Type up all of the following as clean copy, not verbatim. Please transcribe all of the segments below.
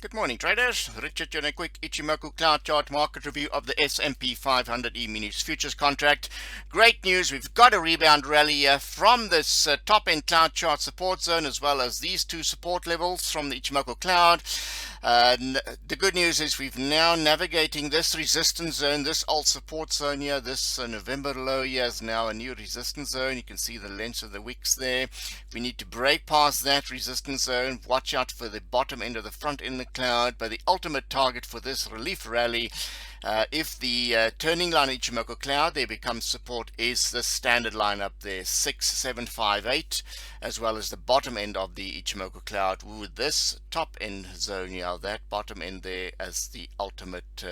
Good morning, traders. Richard here on a quick Ichimoku cloud chart market review of the S&P 500 Index Futures contract. Great news. We've got a rebound rally here from this top-end cloud chart support zone, as well as these two support levels from the Ichimoku cloud. The good news is we've now navigating this resistance zone, this old support zone here. This November low here is now a new resistance zone. You can see the length of the wicks there. We need to break past that resistance zone. Watch out for the bottom end of the front end of the cloud. But the ultimate target for this relief rally, if the turning line Ichimoku cloud there becomes support, is the standard line up there, 6758, as well as the bottom end of the Ichimoku cloud with this top end zone here, that bottom end there as the ultimate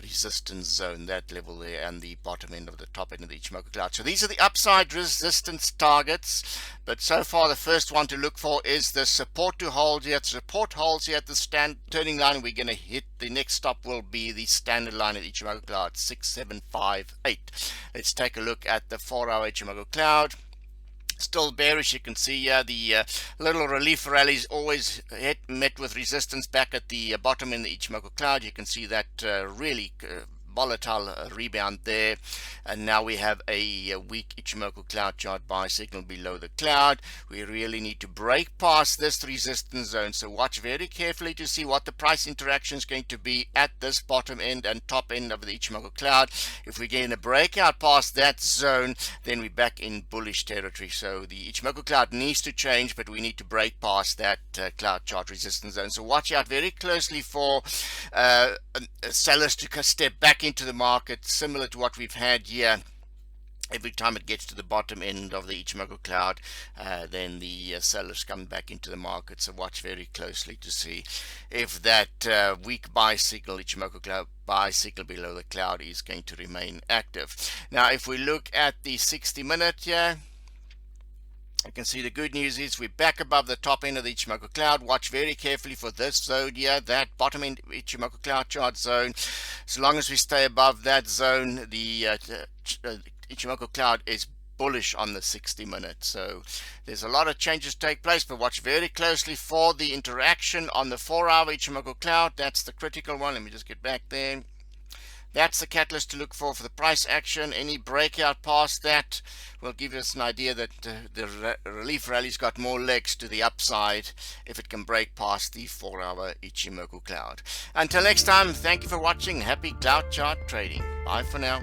resistance zone, that level there, and the bottom end of the top end of the Ichimoku cloud. So these are the upside resistance targets, but so far the first one to look for is the support to hold here. Support holds here at the turning line. We're going to hit the next stop will be the standard line at Ichimoku cloud, 6758. Let's take a look at the 4-hour Ichimoku cloud. Still bearish. You can see here the little relief rallies always met with resistance back at the bottom in the Ichimoku cloud. You can see that really volatile rebound there, and now we have a weak Ichimoku cloud chart buy signal below the cloud. We really need to break past this resistance zone, so watch very carefully to see what the price interaction is going to be at this bottom end and top end of the Ichimoku cloud. If we get a breakout past that zone, then we're back in bullish territory. So the Ichimoku cloud needs to change, but we need to break past that cloud chart resistance zone. So watch out very closely for sellers to step back into the market, similar to what we've had here. Every time it gets to the bottom end of the Ichimoku cloud, then the sellers come back into the market. So watch very closely to see if that weak buy signal, Ichimoku cloud buy signal below the cloud, is going to remain active. Now, if we look at the 60-minute here, you can see the good news is we're back above the top end of the Ichimoku cloud. Watch very carefully for this zone here, that bottom end Ichimoku cloud chart zone. As long as we stay above that zone, the Ichimoku cloud is bullish on the 60-minute. So there's a lot of changes take place, but watch very closely for the interaction on the 4-hour Ichimoku cloud. That's the critical one. Let me just get back there. That's the catalyst to look for the price action. Any breakout past that will give us an idea that the relief rally's got more legs to the upside if it can break past the 4-hour Ichimoku cloud. Until next time, thank you for watching. Happy cloud chart trading. Bye for now.